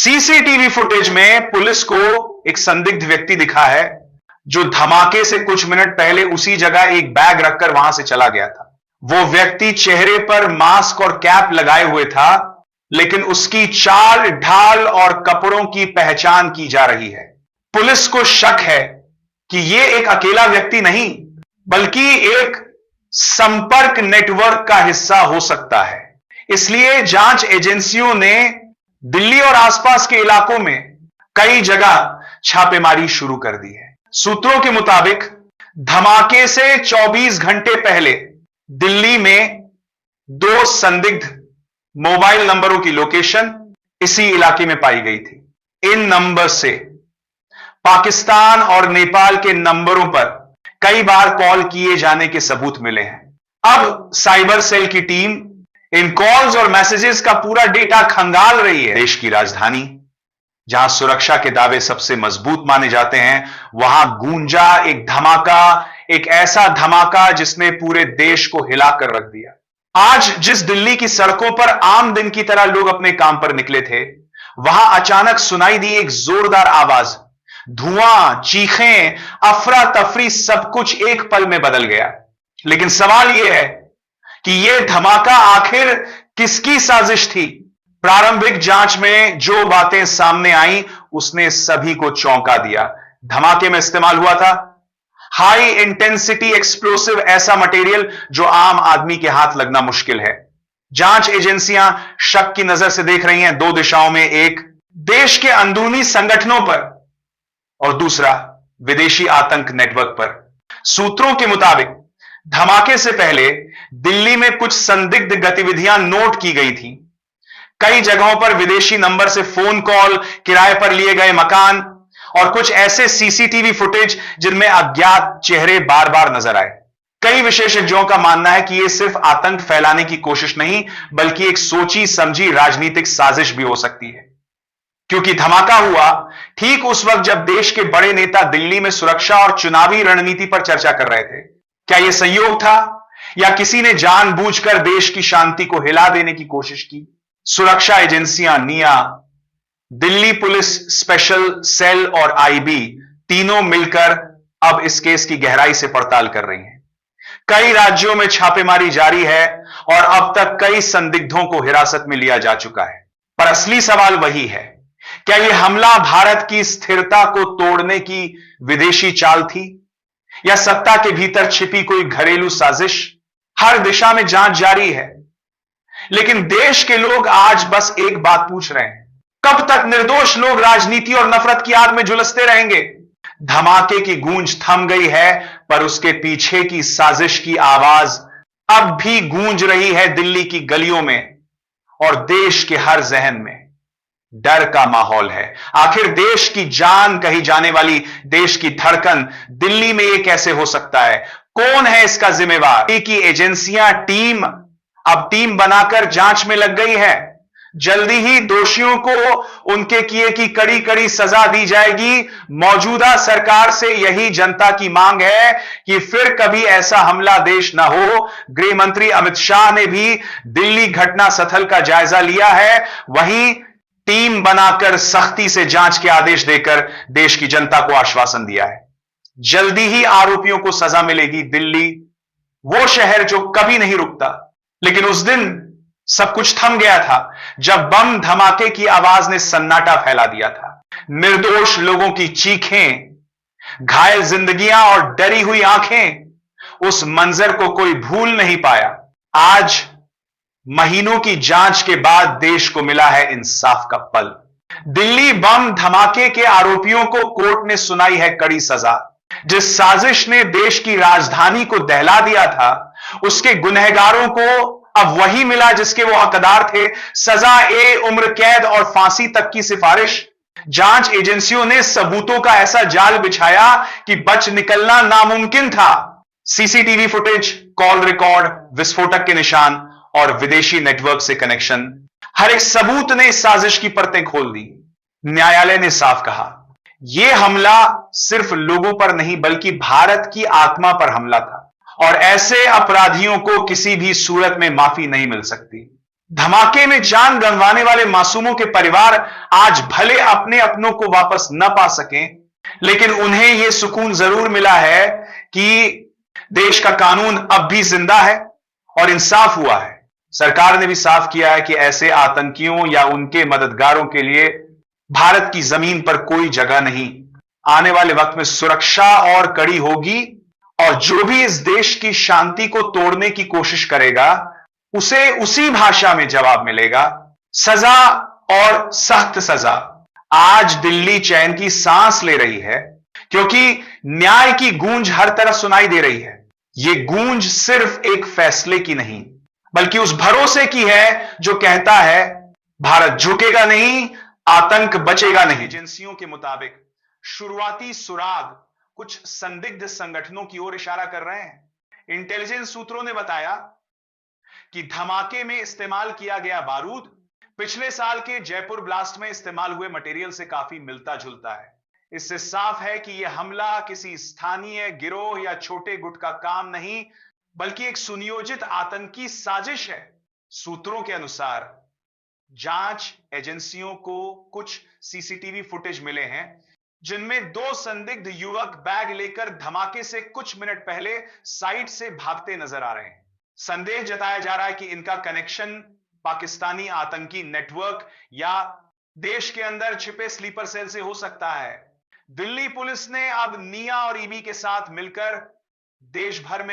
CCTV footage में police को एक संदिग्ध व्यक्ति दिखा है जो धमाके से कुछ मिनट पहले उसी जगह एक बैग रखकर वहां से चला गया था। वो व्यक्ति चेहरे पर मास्क और कैप लगाए हुए था, लेकिन उसकी चाल ढाल और कपड़ों की पहचान की जा रही है। पुलिस को शक है कि यह एक अकेला व्यक्ति नहीं, बल्कि एक संपर्क नेटवर्क का हिस्सा हो सकता है। इसलिए जांच एजेंसियों ने दिल्ली और आसपास के इलाकों में कई जगह छापेमारी शुरू कर दी है। सूत्रों के मुताबिक धमाके से 24 घंटे पहले दिल्ली में 2 संदिग्ध मोबाइल नंबरों की लोकेशन इसी इलाके में पाई गई थी। इन नंबर से पाकिस्तान और नेपाल के नंबरों पर कई बार कॉल किए जाने के सबूत मिले हैं। अब साइबर सेल की टीम इन कॉल्स और मैसेजेस का पूरा डेटा खंगाल रही है। देश की राजधानी, जहां सुरक्षा के दावे सबसे मजबूत माने जाते हैं, वहां गूंजा एक धमाका, एक ऐसा धमाका जिसने पूरे देश को हिलाकर रख दिया। आज जिस दिल्ली की सड़कों पर आम दिन की तरह लोग अपने काम पर निकले थे, वहां अचानक सुनाई दी एक जोरदार आवाज। धुआं, चीखें, अफरा तफरी, सब कुछ एक पल में बदल गया। लेकिन सवाल यह है कि यह धमाका आखिर किसकी साजिश थी? प्रारंभिक जांच में जो बातें सामने आई, उसने सभी को चौंका दिया। धमाके में इस्तेमाल हुआ था हाई इंटेंसिटी एक्सप्लोसिव, ऐसा मटेरियल जो आम आदमी के हाथ लगना मुश्किल है। जांच एजेंसियां शक की नजर से देख रही हैं 2 दिशाओं में, एक देश के अंदरूनी संगठनों पर और दूसरा विदेशी आतंक नेटवर्क पर। सूत्रों के मुताबिक धमाके से पहले दिल्ली में कुछ संदिग्ध गतिविधियां नोट की गई थी। कई जगहों पर विदेशी नंबर से फोन कॉल, किराए पर लिए गए मकान और कुछ ऐसे सीसीटीवी फुटेज जिनमें अज्ञात चेहरे बार बार नजर आए। कई विशेषज्ञों का मानना है कि यह सिर्फ आतंक फैलाने की कोशिश नहीं, बल्कि एक सोची समझी राजनीतिक साजिश भी हो सकती है, क्योंकि धमाका हुआ ठीक उस वक्त जब देश के बड़े नेता दिल्ली में सुरक्षा और चुनावी रणनीति पर चर्चा कर रहे थे। क्या यह संयोग था या किसी ने जानबूझकर देश की शांति को हिला देने की कोशिश की? सुरक्षा एजेंसियां निया, दिल्ली पुलिस स्पेशल सेल और आईबी तीनों मिलकर अब इस केस की गहराई से पड़ताल कर रही हैं। कई राज्यों में छापेमारी जारी है और अब तक कई संदिग्धों को हिरासत में लिया जा चुका है। पर असली सवाल वही है, क्या यह हमला भारत की स्थिरता को तोड़ने की विदेशी चाल थी या सत्ता के भीतर छिपी कोई घरेलू साजिश? हर दिशा में जांच जारी है, लेकिन देश के लोग आज बस एक बात पूछ रहे हैं, कब तक निर्दोष लोग राजनीति और नफरत की आग में झुलसते रहेंगे? धमाके की गूंज थम गई है, पर उसके पीछे की साजिश की आवाज अब भी गूंज रही है दिल्ली की गलियों में, और देश के हर जहन में डर का माहौल है। आखिर देश की जान कही जाने वाली, देश की धड़कन दिल्ली में यह कैसे हो सकता है? कौन है इसका जिम्मेवार? की एजेंसियां अब टीम बनाकर जांच में लग गई है। जल्दी ही दोषियों को उनके किए की कड़ी कड़ी सजा दी जाएगी। मौजूदा सरकार से यही जनता की मांग है कि फिर कभी ऐसा हमला देश ना हो। गृह मंत्री अमित शाह ने भी दिल्ली घटना स्थल का जायजा लिया है, वहीं टीम बनाकर सख्ती से जांच के आदेश देकर देश की जनता को आश्वासन दिया है। जल्दी ही आरोपियों को सजा मिलेगी। दिल्ली वो शहर जो कभी नहीं रुकता, लेकिन उस दिन सब कुछ थम गया था जब बम धमाके की आवाज ने सन्नाटा फैला दिया था। निर्दोष लोगों की चीखें, घायल जिंदगियां और डरी हुई आंखें, उस मंजर को कोई भूल नहीं पाया। आज महीनों की जांच के बाद देश को मिला है इंसाफ का पल। दिल्ली बम धमाके के आरोपियों को कोर्ट ने सुनाई है कड़ी सजा। जिस साजिश ने देश की राजधानी को दहला दिया था, उसके गुनहगारों को अब वही मिला जिसके वो हकदार थे। सजा उम्र कैद और फांसी तक की सिफारिश। जांच एजेंसियों ने सबूतों का ऐसा जाल बिछाया कि बच निकलना नामुमकिन था। सीसीटीवी फुटेज, कॉल रिकॉर्ड, विस्फोटक के निशान और विदेशी नेटवर्क से कनेक्शन, हर एक सबूत ने इस साजिश की परतें खोल दी। न्यायालय ने साफ कहा, यह हमला सिर्फ लोगों पर नहीं बल्कि भारत की आत्मा पर हमला था, और ऐसे अपराधियों को किसी भी सूरत में माफी नहीं मिल सकती। धमाके में जान गंवाने वाले मासूमों के परिवार आज भले अपने अपनों को वापस न पा सकें, लेकिन उन्हें यह सुकून जरूर मिला है कि देश का कानून अब भी जिंदा है और इंसाफ हुआ है। सरकार ने भी साफ किया है कि ऐसे आतंकियों या उनके मददगारों के लिए भारत की जमीन पर कोई जगह नहीं। आने वाले वक्त में सुरक्षा और कड़ी होगी और जो भी इस देश की शांति को तोड़ने की कोशिश करेगा उसे उसी भाषा में जवाब मिलेगा। सजा और सख्त सजा। आज दिल्ली चैन की सांस ले रही है क्योंकि न्याय की गूंज हर तरफ सुनाई दे रही है। यह गूंज सिर्फ एक फैसले की नहीं बल्कि उस भरोसे की है जो कहता है भारत झुकेगा नहीं, आतंक बचेगा नहीं। एजेंसियों के मुताबिक शुरुआती सुराग कुछ संदिग्ध संगठनों की ओर इशारा कर रहे हैं। इंटेलिजेंस सूत्रों ने बताया कि धमाके में इस्तेमाल किया गया बारूद पिछले साल के जयपुर ब्लास्ट में इस्तेमाल हुए मटेरियल से काफी मिलता जुलता है। इससे साफ है कि यह हमला किसी स्थानीय गिरोह या छोटे गुट का काम नहीं बल्कि एक सुनियोजित आतंकी साजिश है। सूत्रों के अनुसार जांच एजेंसियों को कुछ सीसीटीवी फुटेज मिले हैं जिनमें 2 संदिग्ध युवक बैग लेकर धमाके से कुछ मिनट पहले साइट से भागते नजर आ रहे हैं। संदेह जताया जा रहा है कि इनका कनेक्शन पाकिस्तानी आतंकी नेटवर्क या देश के अंदर छिपे स्लीपर सेल से हो सकता है। दिल्ली पुलिस ने अब निया और ईबी के साथ मिलकर देश भर में